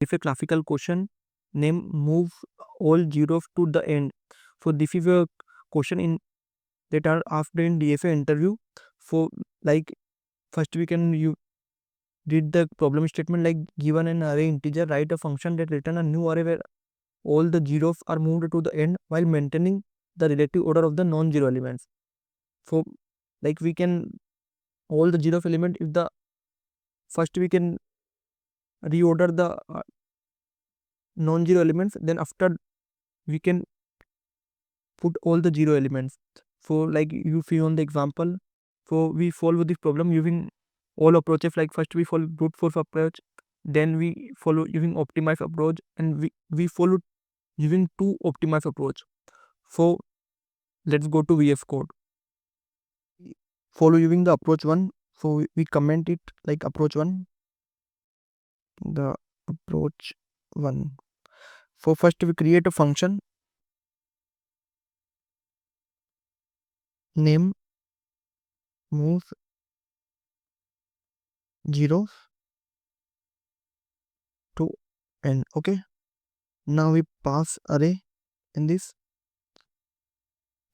if a classical question name move all zeros to the end. So this is a question in that are asked in DSA interview. So like first we can you read the problem statement, like given an array integer, write a function that return a new array where all the zeros are moved to the end while maintaining the relative order of the non-zero elements. So like we can all the zero element, if the first we can reorder the non-zero elements, then after we can put all the zero elements. So like you see on the example, so we solve this problem using all approaches. Like first we follow brute force approach, then we follow using optimized approach, and we follow using two optimized approach. So let's go to VS Code. Follow using the approach 1. So we comment it like approach 1, the approach 1. So first we create a function name move zeros to n. Okay, now we pass array in this,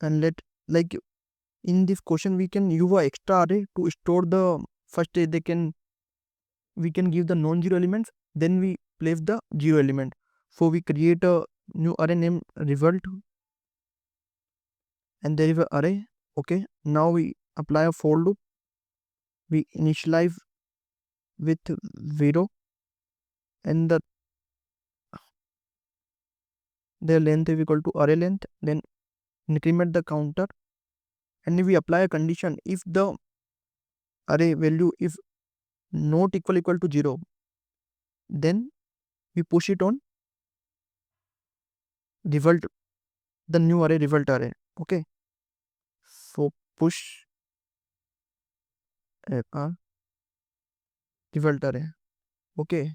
and let like in this question we can use a extra array to store the first we can give the non-zero elements, then we place the zero element. So we create a new array named result, and there is an array. Okay, now we apply a for loop. We initialize with 0, and the length is equal to array length, then increment the counter, and we apply a condition. If the array value is not equal to 0, then we push it on result, the new array result array. Okay, so push result array. Okay,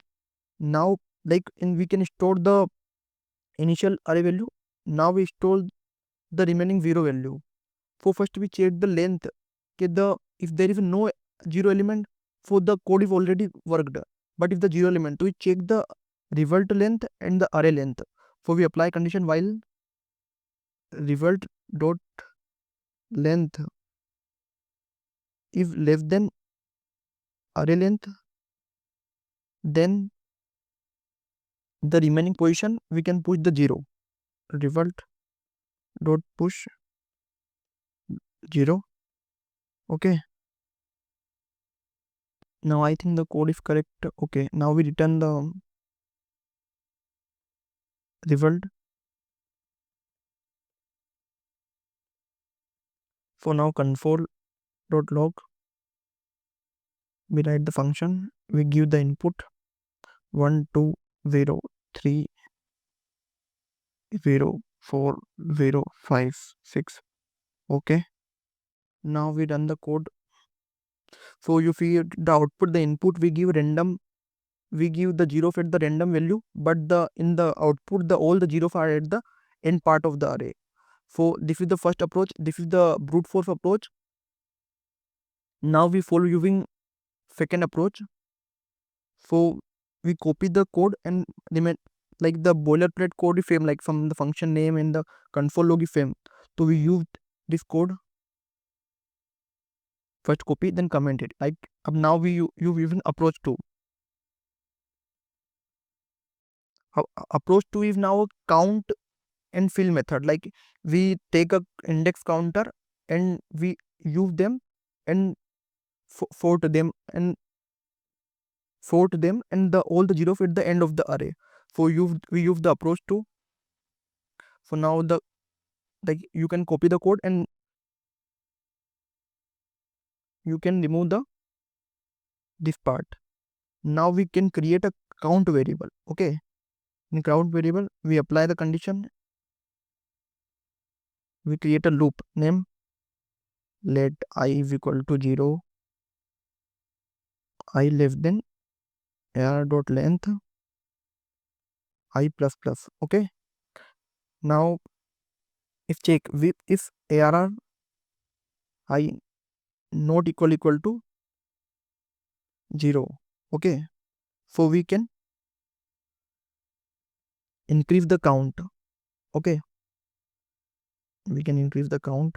now like we can store the initial array value. Now we store the remaining 0 value. So first we check the length. Okay, if there is no 0 element, so the code is already worked. But if the 0 element, we check the result length and the array length. So we apply condition while result dot length is less than array length, then the remaining position we can push the 0. Result dot push 0. Okay, now I think the code is correct. Okay, now we return the result. For now console.log, we write the function, we give the input 1 2 0 3 0 4 0 5 6. Okay, now we run the code. So you see the output, the input we give random, we give the 0 at the random value, but the in the output the all the zeros are at the end part of the array. So this is the first approach, this is the brute force approach. Now we follow using second approach. So we copy the code and remain like the boilerplate code is same, like from the function name and the console log is same. So we used this code, first copy then comment it. Like now we use using approach 2. Approach 2 is now a count and fill method. Like we take a index counter and we use them and sort them and the all the zeros at the end of the array. So we use the approach 2. So now the like you can copy the code and you can remove this part. Now we can create a count variable. Okay, in count variable we apply the condition, we create a loop name, let I is equal to 0, I less than arr dot length I plus plus. Okay, now if check with if arr I not equal to 0. Okay, so we can increase the count. Okay, we can increase the count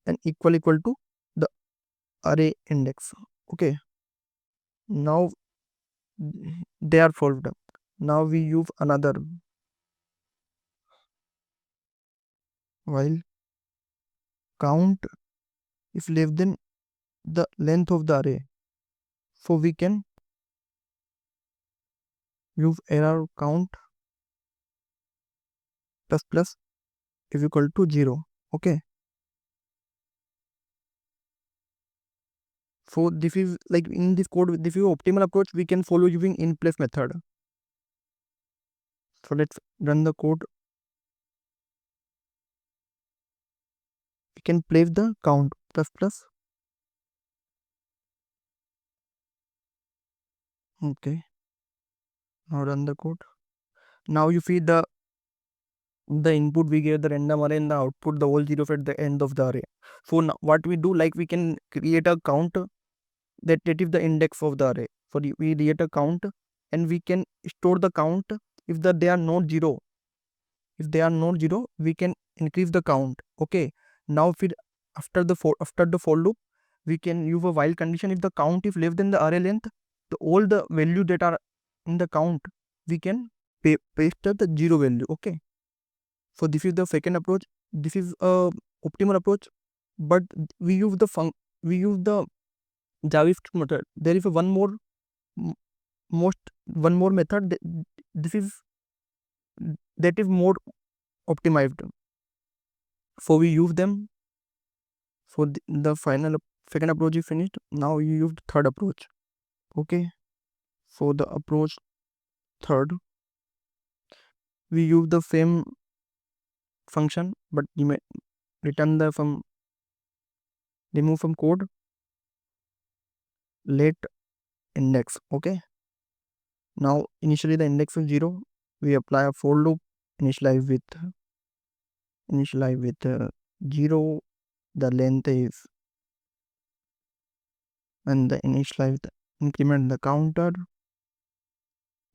and equal to the array index. Okay, now they are solved. Now we use another while count is less than the length of the array, so we can use error count plus is equal to 0. Okay, so this is like in this code, this is optimal approach we can follow using in place method. So let's run the code. We can place the count plus. Okay, now run the code. Now you see the input we gave the random array and the output the whole 0 at the end of the array. So now what we do, like we can create a count that is the index of the array. So we create a count and we can store the count. If they are not 0, we can increase the count. Okay, now if after the for loop we can use a while condition. If the count is less than the array length, all the value that are in the count we can paste the 0 value. Okay, so this is the second approach. This is a optimal approach, but we use the JavaScript method. There is one more method that is more optimized. So we use them. So the final second approach is finished. Now you use the third approach. Okay, so the approach third, we use the same function, but you may return the remove from code, let index. Okay, now initially the index is 0. We apply a for loop, initialize with 0. The length is, and the initialize increment the counter.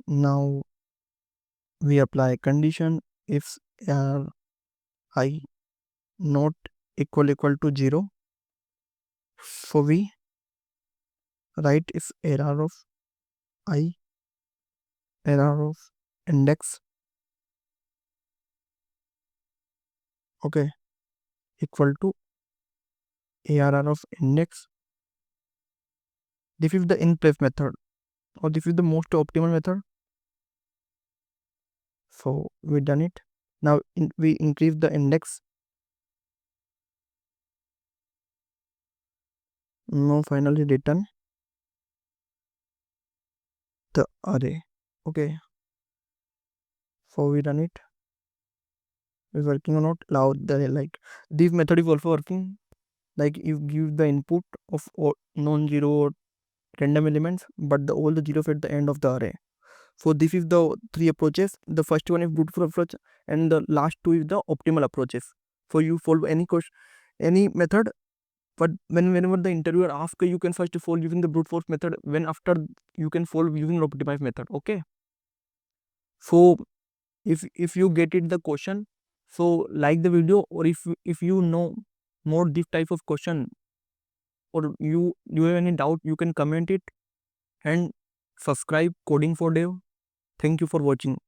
Now we apply condition if I not equal to 0. So we write if error of index, okay, equal to ARR of index. This is the in place method, or this is the most optimal method. So we done it. Now we increase the index. Now finally return the array. Okay, so we done it. Is working or not? Now the like this method is also working. Like you give the input of non-zero random elements, but all the zeros at the end of the array. So this is the three approaches. The first one is brute force approach, and the last two is the optimal approaches. So you follow any method, but whenever the interviewer asks, you can first follow using the brute force method. When after you can follow using optimized method. Okay. So if you get it the question, so like the video, or if you know more this type of question, or you have any doubt, you can comment it and subscribe Coding for Dev. Thank you for watching.